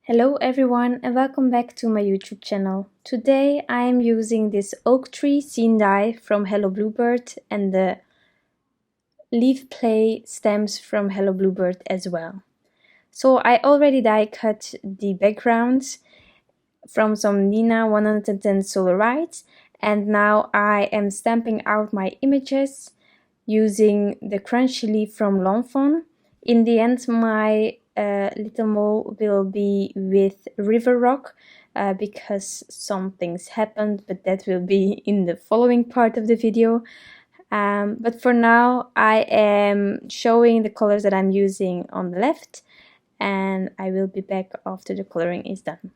Hello everyone and welcome back to my YouTube channel. Today I am using this oak tree scene die from Hello Bluebird and the leaf play stems from Hello Bluebird as well. So I already die cut the backgrounds from some Neenah 110 Solarites, and now I am stamping out my images using the crunchy leaf from Fawn. In the end, my little mole will be with River Rock because some things happened, but that will be in the following part of the video. But for now, I am showing the colors that I'm using on the left, and I will be back after the coloring is done.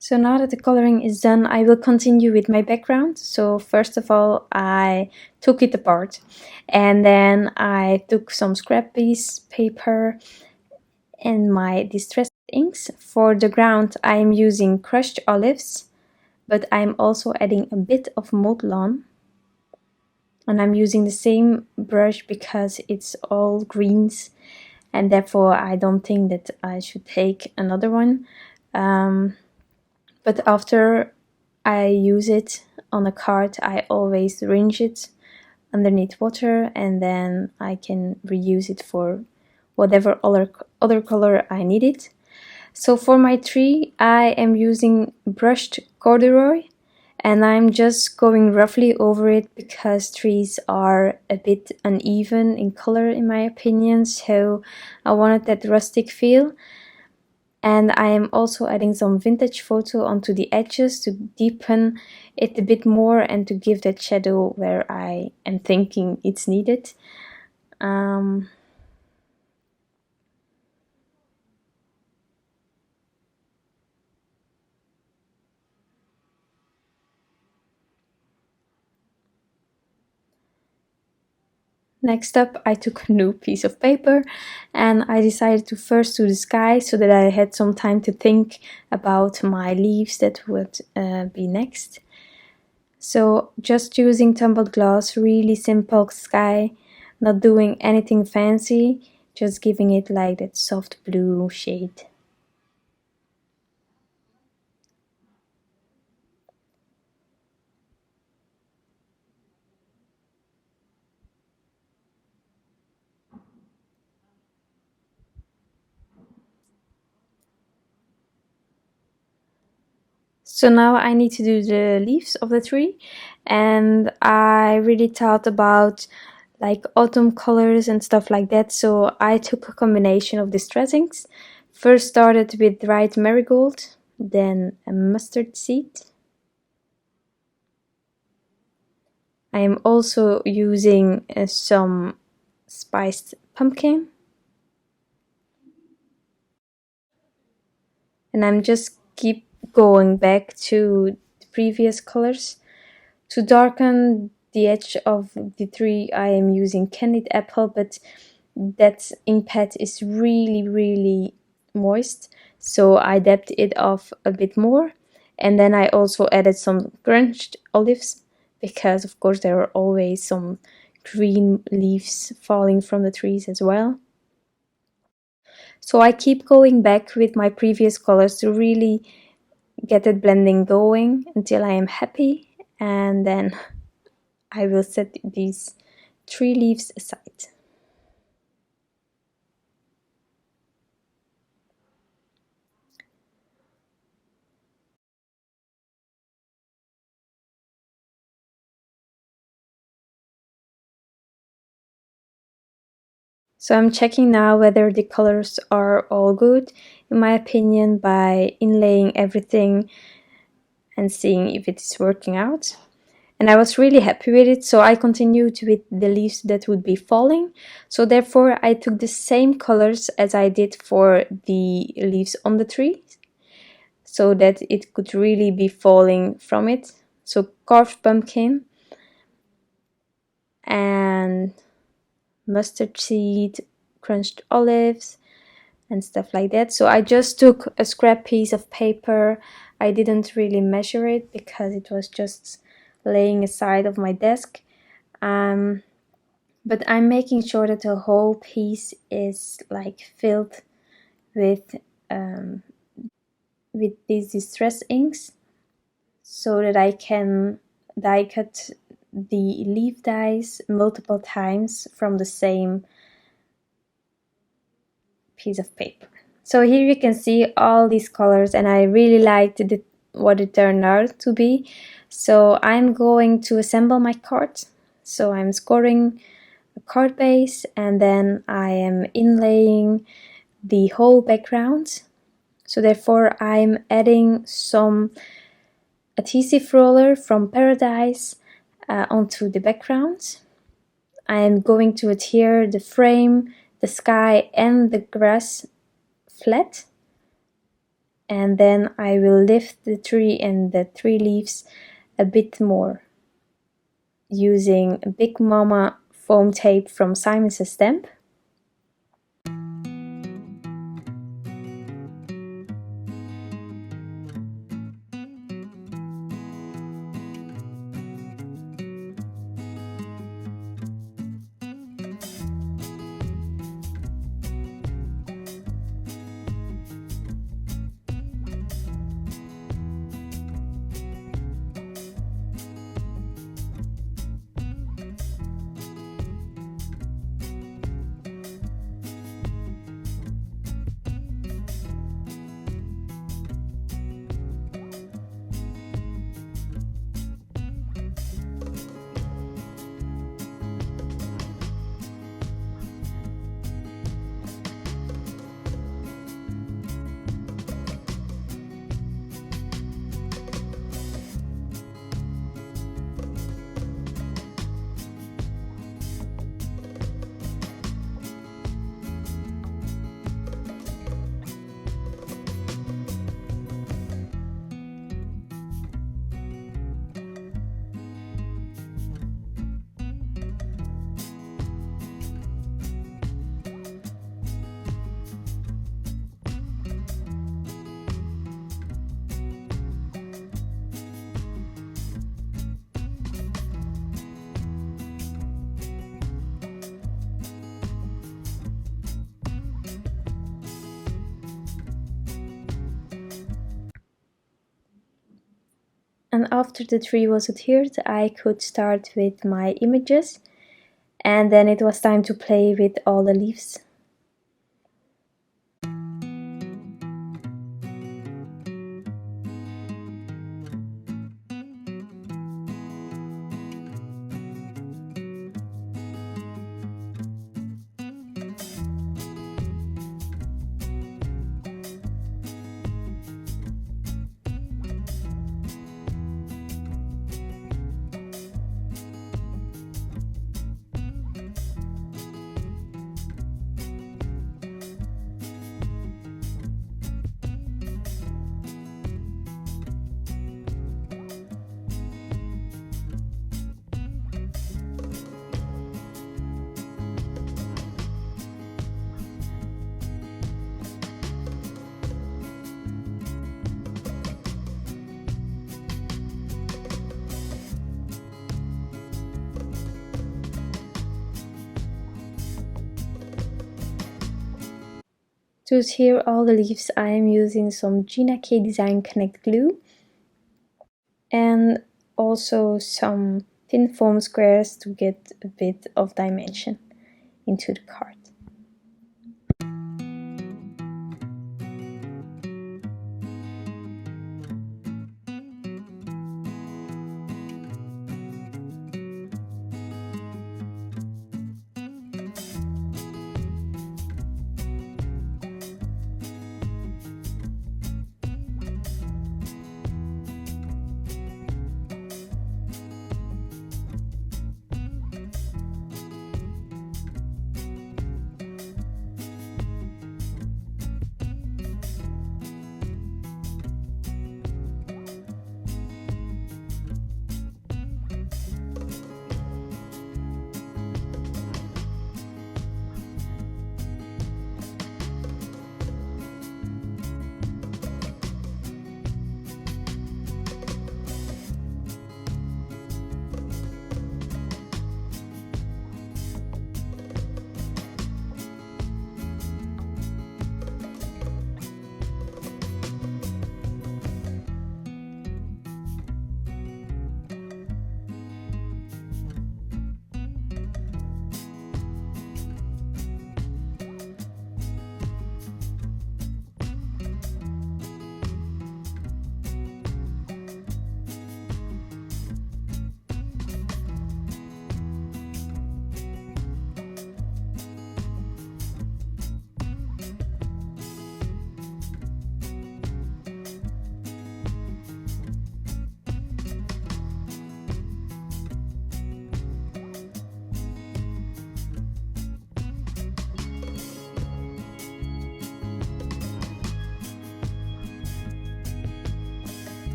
So now that the coloring is done, I will continue with my background. So first of all, I took it apart and then I took some scrap piece paper and my distressed inks. For the ground, I am using crushed olives, but I'm also adding a bit of mowed lawn. And I'm using the same brush because it's all greens and therefore I don't think that I should take another one. But after I use it on a card, I always rinse it underneath water and then I can reuse it for whatever other color I need it. So for my tree, I am using brushed corduroy and I'm just going roughly over it because trees are a bit uneven in color in my opinion, so I wanted that rustic feel. And I am also adding some vintage photo onto the edges to deepen it a bit more and to give that shadow where I am thinking it's needed. Next up, I took a new piece of paper and I decided to first do the sky so that I had some time to think about my leaves that would be next. So just using tumbled glass, really simple sky, not doing anything fancy, just giving it like that soft blue shade. So now I need to do the leaves of the tree, and I really thought about like autumn colors and stuff like that, so I took a combination of distress inks. First started with dried marigold, then a mustard seed. I am also using some spiced pumpkin, and I'm just keep going back to the previous colors. To darken the edge of the tree, I am using Candied apple, but that ink pad is really moist, so I dabbed it off a bit more. And then I also added some crunched olives because of course there are always some green leaves falling from the trees as well. So I keep going back with my previous colors to really get that blending going until I am happy, and then I will set these 3 leaves aside. So I'm checking now whether the colors are all good, in my opinion, by inlaying everything and seeing if it is working out. And I was really happy with it, so I continued with the leaves that would be falling. So therefore I took the same colors as I did for the leaves on the tree, so that it could really be falling from it. So carved pumpkin and mustard seed, crunched olives, and stuff like that. So I just took a scrap piece of paper. I didn't really measure it because it was just laying aside of my desk. But I'm making sure that the whole piece is like filled with these distress inks, so that I can die cut the leaf dies multiple times from the same piece of paper. So here you can see all these colors, and I really liked what it turned out to be. So I'm going to assemble my card. So I'm scoring a card base, and then I am inlaying the whole background. So therefore I'm adding some adhesive roller from Paradies onto the background. I am going to adhere the frame, the sky and the grass flat, and then I will lift the tree and the 3 leaves a bit more using a big MOMMA foam tape from Simon's Stamp. And after the tree was adhered, I could start with my images, and then it was time to play with all the leaves. To adhere all the leaves, I am using some Gina Design Connect glue and also some thin foam squares to get a bit of dimension into the card.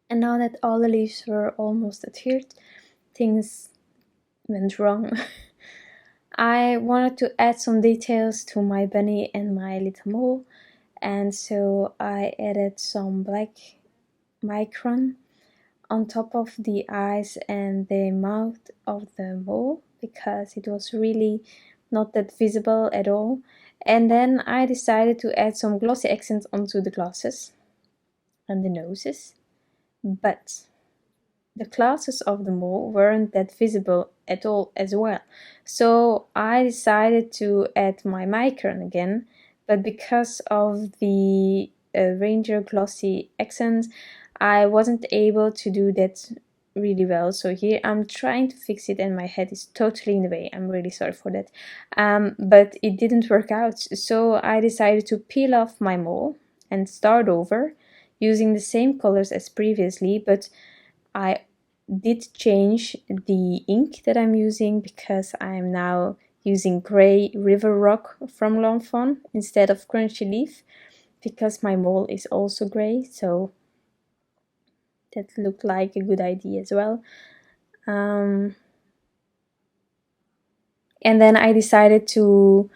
And now that all the leaves were almost adhered, things went wrong. I wanted to add some details to my bunny and my little mole, and so I added some black micron on top of the eyes and the mouth of the mole because it was really not that visible at all. And then I decided to add some glossy accents onto the glasses and the noses. But the glasses of the mole weren't that visible at all as well. So I decided to add my micron again, but because of the Ranger glossy accents, I wasn't able to do that really well. So here I'm trying to fix it and my head is totally in the way. I'm really sorry for that. But it didn't work out. So I decided to peel off my mole and start over using the same colors as previously, but I did change the ink that I'm using because I'm now using Grey River Rock from Fawn instead of Crunchy Leaf because my mole is also grey, so that looked like a good idea as well. And then I decided to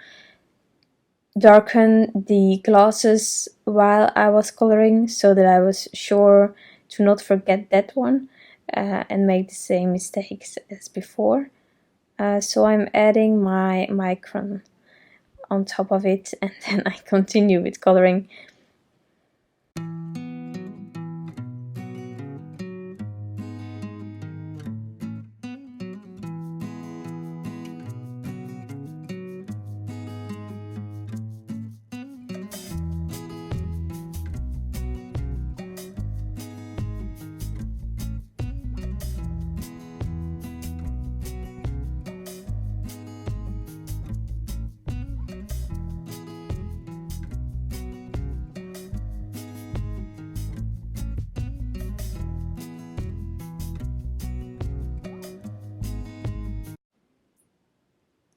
darken the glasses while I was coloring so that I was sure to not forget that one and make the same mistakes as before. So I'm adding my micron on top of it and then I continue with coloring.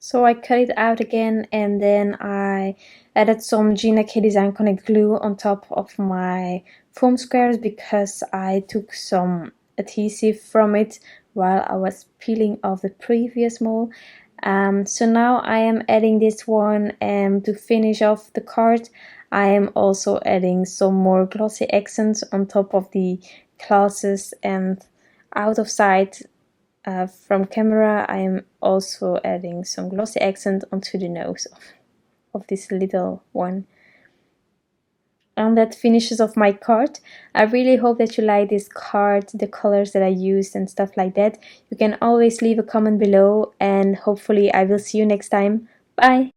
So I cut it out again and then I added some Gina Design Connect glue on top of my foam squares because I took some adhesive from it while I was peeling off the previous mold. So now I am adding this one to finish off the card. I am also adding some more glossy accents on top of the glasses, and out of sight from camera I am also adding some glossy accent onto the nose of this little one. And that finishes off my card. I really hope that you like this card, the colors that I used and stuff like that. You can always leave a comment below, and hopefully I will see you next time. Bye!